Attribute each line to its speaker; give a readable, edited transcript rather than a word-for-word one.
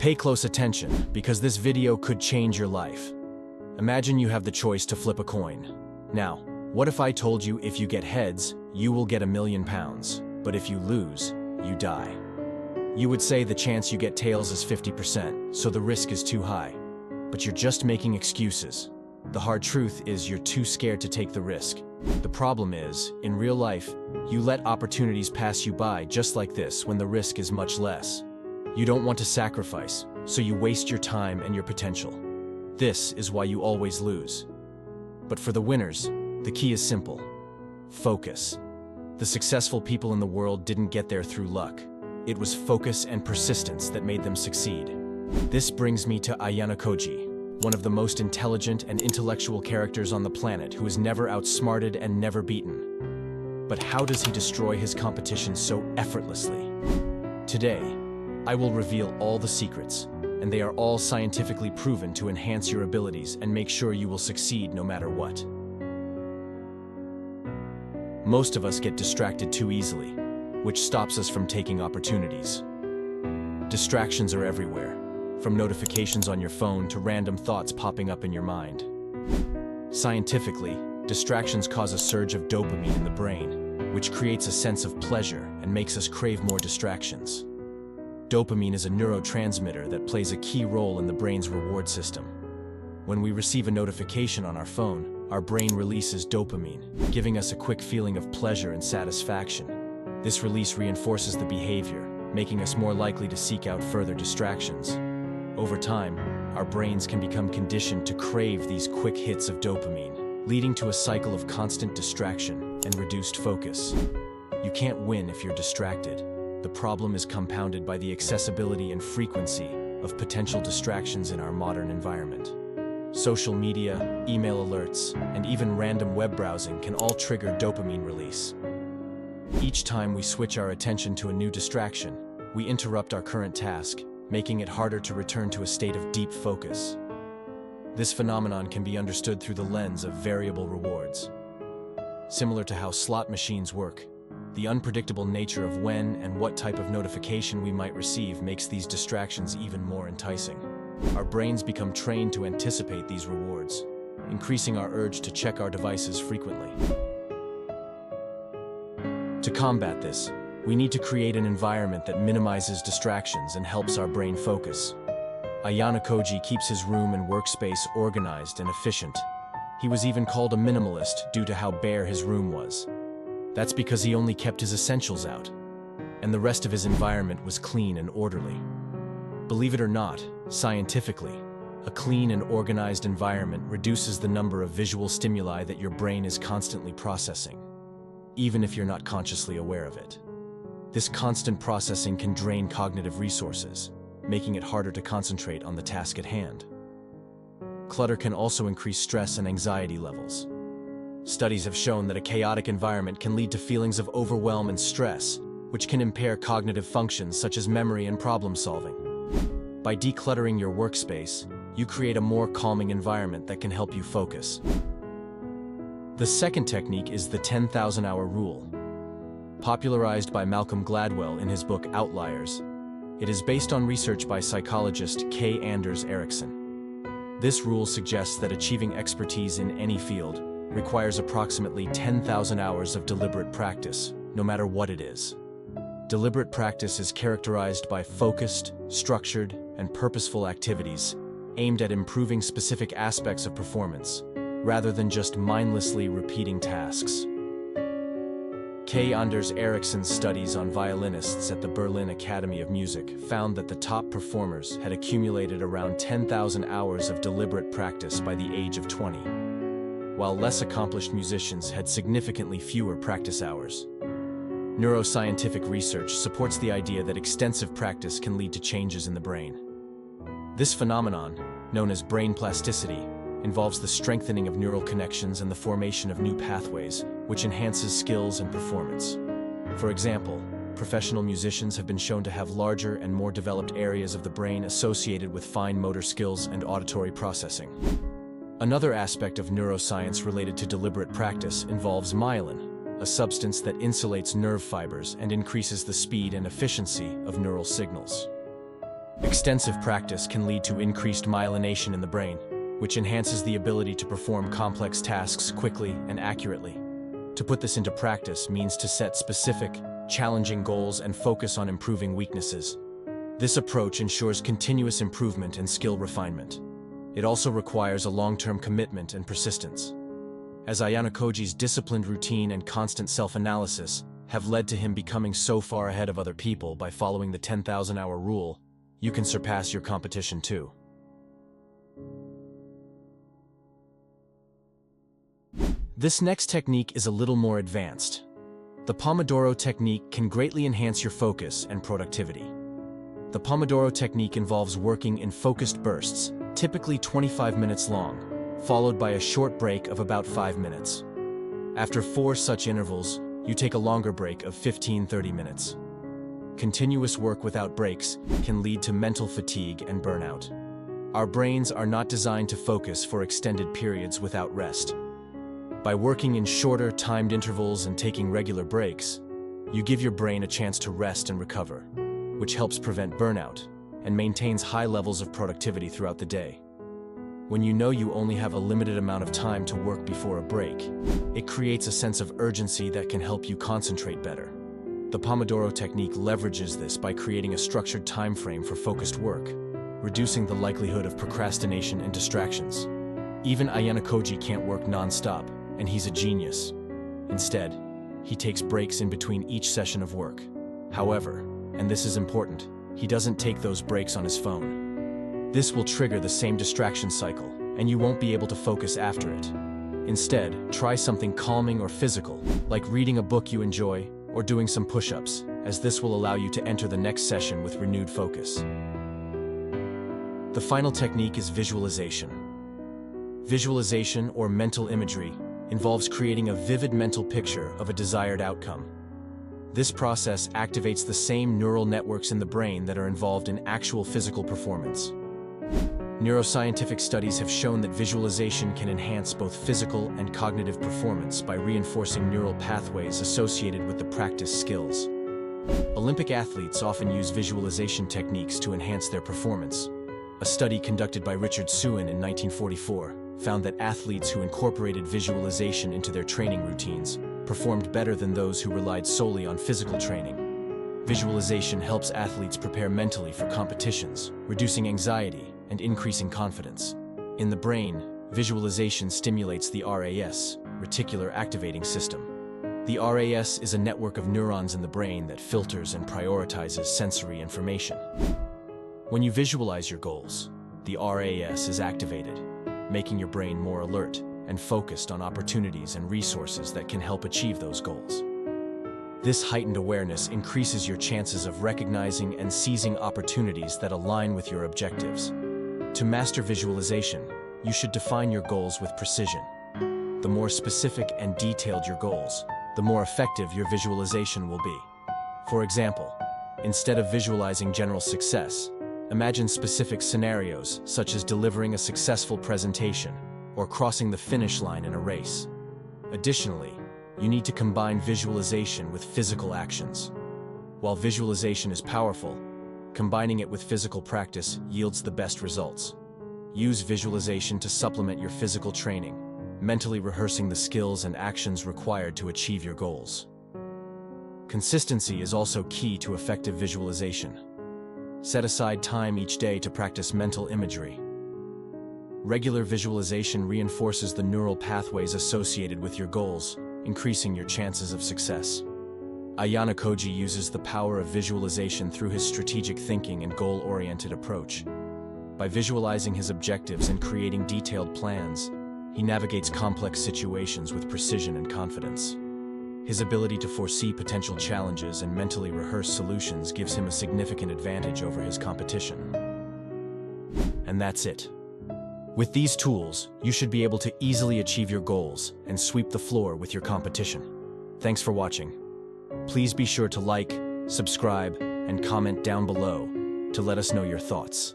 Speaker 1: Pay close attention, because this video could change your life. Imagine you have the choice to flip a coin. Now, what if I told you if you get heads, you will get £1,000,000, but if you lose, you die? You would say the chance you get tails is 50%, so the risk is too high. But you're just making excuses. The hard truth is you're too scared to take the risk. The problem is, in real life, you let opportunities pass you by just like this when the risk is much less. You don't want to sacrifice, so you waste your time and your potential. This is why you always lose. But for the winners, the key is simple: focus. The successful people in the world didn't get there through luck. It was focus and persistence that made them succeed. This brings me to Ayanokoji, one of the most intelligent and intellectual characters on the planet who is never outsmarted and never beaten. But how does he destroy his competition so effortlessly? Today, I will reveal all the secrets, and they are all scientifically proven to enhance your abilities and make sure you will succeed no matter what. Most of us get distracted too easily, which stops us from taking opportunities. Distractions are everywhere, from notifications on your phone to random thoughts popping up in your mind. Scientifically, distractions cause a surge of dopamine in the brain, which creates a sense of pleasure and makes us crave more distractions. Dopamine is a neurotransmitter that plays a key role in the brain's reward system. When we receive a notification on our phone, our brain releases dopamine, giving us a quick feeling of pleasure and satisfaction. This release reinforces the behavior, making us more likely to seek out further distractions. Over time, our brains can become conditioned to crave these quick hits of dopamine, leading to a cycle of constant distraction and reduced focus. You can't win if you're distracted. The problem is compounded by the accessibility and frequency of potential distractions in our modern environment. Social media, email alerts, and even random web browsing can all trigger dopamine release. Each time we switch our attention to a new distraction, we interrupt our current task, making it harder to return to a state of deep focus. This phenomenon can be understood through the lens of variable rewards. Similar to how slot machines work, the unpredictable nature of when and what type of notification we might receive makes these distractions even more enticing. Our brains become trained to anticipate these rewards, increasing our urge to check our devices frequently. To combat this, we need to create an environment that minimizes distractions and helps our brain focus. Ayanokoji keeps his room and workspace organized and efficient. He was even called a minimalist due to how bare his room was. That's because he only kept his essentials out, and the rest of his environment was clean and orderly. Believe it or not, scientifically, a clean and organized environment reduces the number of visual stimuli that your brain is constantly processing, even if you're not consciously aware of it. This constant processing can drain cognitive resources, making it harder to concentrate on the task at hand. Clutter can also increase stress and anxiety levels. Studies have shown that a chaotic environment can lead to feelings of overwhelm and stress, which can impair cognitive functions such as memory and problem solving. By decluttering your workspace, you create a more calming environment that can help you focus. The second technique is the 10,000-hour rule. Popularized by Malcolm Gladwell in his book Outliers, it is based on research by psychologist K. Anders Ericsson. This rule suggests that achieving expertise in any field requires approximately 10,000 hours of deliberate practice, no matter what it is. Deliberate practice is characterized by focused, structured, and purposeful activities aimed at improving specific aspects of performance, rather than just mindlessly repeating tasks. K. Anders Ericksons studies on violinists at the Berlin Academy of Music found that the top performers had accumulated around 10,000 hours of deliberate practice by the age of 20, while less accomplished musicians had significantly fewer practice hours. Neuroscientific research supports the idea that extensive practice can lead to changes in the brain. This phenomenon, known as brain plasticity, involves the strengthening of neural connections and the formation of new pathways, which enhances skills and performance. For example, professional musicians have been shown to have larger and more developed areas of the brain associated with fine motor skills and auditory processing. Another aspect of neuroscience related to deliberate practice involves myelin, a substance that insulates nerve fibers and increases the speed and efficiency of neural signals. Extensive practice can lead to increased myelination in the brain, which enhances the ability to perform complex tasks quickly and accurately. To put this into practice means to set specific, challenging goals and focus on improving weaknesses. This approach ensures continuous improvement and skill refinement. It also requires a long-term commitment and persistence. As Ayanokoji's disciplined routine and constant self-analysis have led to him becoming so far ahead of other people by following the 10,000-hour rule, you can surpass your competition too. This next technique is a little more advanced. The Pomodoro Technique can greatly enhance your focus and productivity. The Pomodoro Technique involves working in focused bursts, typically 25 minutes long, followed by a short break of about 5 minutes. After 4 such intervals, you take a longer break of 15-30 minutes. Continuous work without breaks can lead to mental fatigue and burnout. Our brains are not designed to focus for extended periods without rest. By working in shorter, timed intervals and taking regular breaks, you give your brain a chance to rest and recover, which helps prevent burnout and maintains high levels of productivity throughout the day. When you know you only have a limited amount of time to work before a break, it creates a sense of urgency that can help you concentrate better. The Pomodoro Technique leverages this by creating a structured time frame for focused work, reducing the likelihood of procrastination and distractions. Even Ayanokoji can't work non-stop, and he's a genius. Instead, he takes breaks in between each session of work. However, and this is important, he doesn't take those breaks on his phone. This will trigger the same distraction cycle, and you won't be able to focus after it. Instead, try something calming or physical, like reading a book you enjoy or doing some push-ups, as this will allow you to enter the next session with renewed focus. The final technique is visualization. Visualization, or mental imagery, involves creating a vivid mental picture of a desired outcome. This process activates the same neural networks in the brain that are involved in actual physical performance. Neuroscientific studies have shown that visualization can enhance both physical and cognitive performance by reinforcing neural pathways associated with the practice skills. Olympic athletes often use visualization techniques to enhance their performance. A study conducted by Richard Suinn in 1944 found that athletes who incorporated visualization into their training routines performed better than those who relied solely on physical training. Visualization helps athletes prepare mentally for competitions, reducing anxiety and increasing confidence. In the brain, visualization stimulates the RAS, reticular activating system. The RAS is a network of neurons in the brain that filters and prioritizes sensory information. When you visualize your goals, the RAS is activated, making your brain more alert and focused on opportunities and resources that can help achieve those goals. This heightened awareness increases your chances of recognizing and seizing opportunities that align with your objectives. To master visualization, you should define your goals with precision. The more specific and detailed your goals, the more effective your visualization will be. For example, instead of visualizing general success, imagine specific scenarios such as delivering a successful presentation or crossing the finish line in a race. Additionally, you need to combine visualization with physical actions. While visualization is powerful, combining it with physical practice yields the best results. Use visualization to supplement your physical training, mentally rehearsing the skills and actions required to achieve your goals. Consistency is also key to effective visualization. Set aside time each day to practice mental imagery. Regular visualization reinforces the neural pathways associated with your goals, increasing your chances of success. Ayanokoji uses the power of visualization through his strategic thinking and goal-oriented approach. By visualizing his objectives and creating detailed plans, he navigates complex situations with precision and confidence. His ability to foresee potential challenges and mentally rehearse solutions gives him a significant advantage over his competition. And that's it. With these tools, you should be able to easily achieve your goals and sweep the floor with your competition. Thanks for watching. Please be sure to like, subscribe, and comment down below to let us know your thoughts.